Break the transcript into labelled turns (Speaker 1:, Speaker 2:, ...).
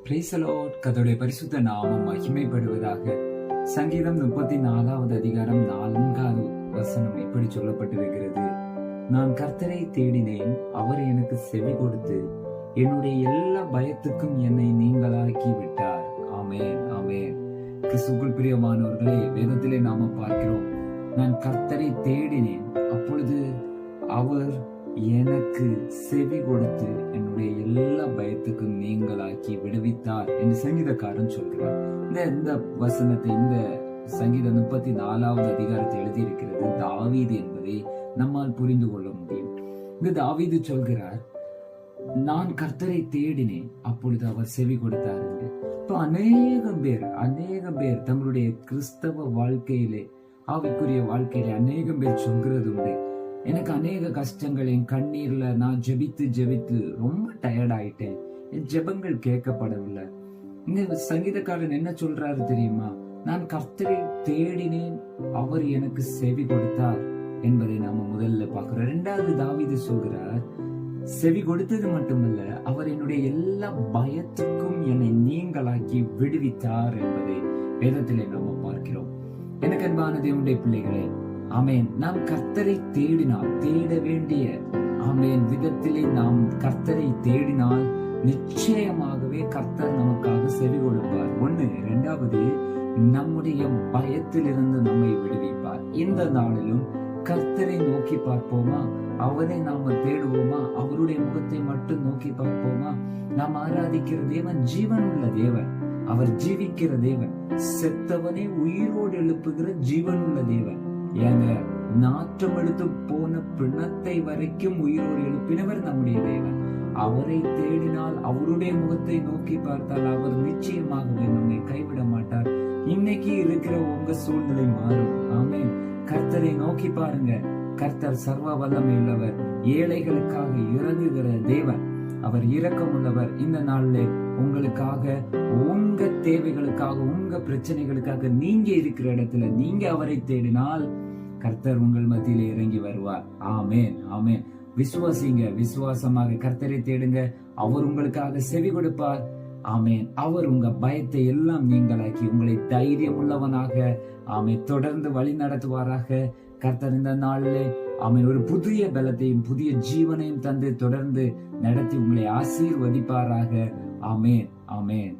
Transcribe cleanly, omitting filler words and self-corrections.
Speaker 1: Praise the Lord. கர்த்தருடைய பரிசுத்த நாமம் மகிமைப்படுவதாக. சங்கீதம் 34வது அதிகாரம் 4வது வசனம் இப்படி சொல்லப்பட்டிருக்கிறது. நான் கர்த்தரை தேடினேன், அவர் எனக்கு செவி கொடுத்து என்னுடைய எல்லா பயத்துக்கும் என்னை நீங்களாக்கி விட்டார். ஆமென், ஆமென். கிறிஸ்துவுக்குள் பிரியமானவர்களே, வேதத்திலே நாம பார்க்கிறோம், நான் கர்த்தரை தேடினேன், அப்பொழுது அவர் எனக்கு செவி கொடுத்து என்னுடைய எல்லா பயத்துக்கும் நீங்களாக்கி விடுவித்தார் என்று சங்கீதக்காரன் சொல்கிறார். இந்த வசனத்தை, இந்த சங்கீதம் 34வது அதிகாரத்தை எழுதியிருக்கிறது தாவீது என்பதை நம்மால் புரிந்து கொள்ள முடியும். இந்த தாவீது சொல்கிறார், நான் கர்த்தரை தேடினேன், அப்பொழுது அவர் செவி கொடுத்தார் என்று. இப்போ அநேகம் பேர் தங்களுடைய கிறிஸ்தவ வாழ்க்கையிலே, ஆவிக்குரிய வாழ்க்கையிலே அநேகம் பேர் சொல்கிறது உண்டு, எனக்கு அநேக கஷ்டங்கள், என் கண்ணீர்ல நான் ஜெபித்து ரொம்ப டயர்ட் ஆயிட்டேன், என் ஜெபங்கள் கேட்கப்படவில்லை. இந்த சங்கீதக்காரன் என்ன சொல்றாரு தெரியுமா? நான் கர்த்தரை தேடினேன், அவர் எனக்கு செவி கொடுத்தார் என்பதை நாம முதல்ல பார்க்கிறோம். இரண்டாவது தாவீது சொல்கிறார், செவி கொடுத்தது மட்டுமல்ல, அவர் என்னுடைய எல்லா பயத்துக்கும் என்னை நீங்களாக்கி விடுவித்தார் என்பதை வேதத்திலே நாம பார்க்கிறோம். எனக்கு அன்பான தேவனுடைய பிள்ளைகளே, ஆமென், நாம் கர்த்தரை தேடினால், தேட வேண்டிய விதத்திலே நாம் கர்த்தரை தேடினால் நிச்சயமாகவே கர்த்தர் நமக்காக செவி கொடுப்பார். ஒண்ணு. இரண்டாவது, நம்முடைய பயத்திலிருந்து நம்மை விடுவிப்பார். இந்த நாளிலும் கர்த்தரை நோக்கி பார்ப்போமா? அவரை நாம தேடுவோமா? அவருடைய முகத்தை மட்டும் நோக்கி பார்ப்போமா? நாம் ஆராதிக்கிற தேவன் ஜீவனுள்ள தேவன், அவர் ஜீவிக்கிற தேவன், செத்தவனை உயிரோடு எழுப்புகிற ஜீவனுள்ள தேவன். ஏங்க, நாற்றம் எடுத்து போன பிணத்தை வரைக்கும் உயிரோடு எழுப்பினவர் நம்முடைய தேவன். அவரை தேடினால், அவருடைய முகத்தை நோக்கி பார்த்தால் அவர் நிச்சயமாகவே நம்மை கைவிட மாட்டார். இன்னைக்கு இருக்கிற உங்க சூழ்நிலை மாறும். ஆமென். கர்த்தரை நோக்கி பாருங்க. கர்த்தர் சர்வ வல்லமை உள்ளவர், ஏழைகளுக்காக இறங்குகிற தேவன், அவர் இரக்கம் உள்ளவர். இந்த நாள்ல உங்களுக்காக, உங்க தேவைகளுக்காக, உங்க பிரச்சனைகளுக்காக நீங்க இருக்கிற இடத்துல நீங்க அவரை தேடினால் கர்த்தர் உங்கள் மத்தியிலே இறங்கி வருவார். ஆமென், ஆமென். விசுவாசிங்க, விசுவாசமாக கர்த்தரை தேடுங்க, அவர் உங்களுக்காக செவி கொடுப்பார். ஆமென். அவர் உங்க பயத்தை எல்லாம் நீங்களாக்கி உங்களை தைரியம் உள்ளவனாக தொடர்ந்து வழி நடத்துவாராக. கர்த்தர் இந்த நாளிலே ஒரு புதிய பலத்தையும் புதிய ஜீவனையும் தந்து தொடர்ந்து நடத்தி உங்களை ஆசீர்வதிப்பாராக. ஆமென், ஆமென்.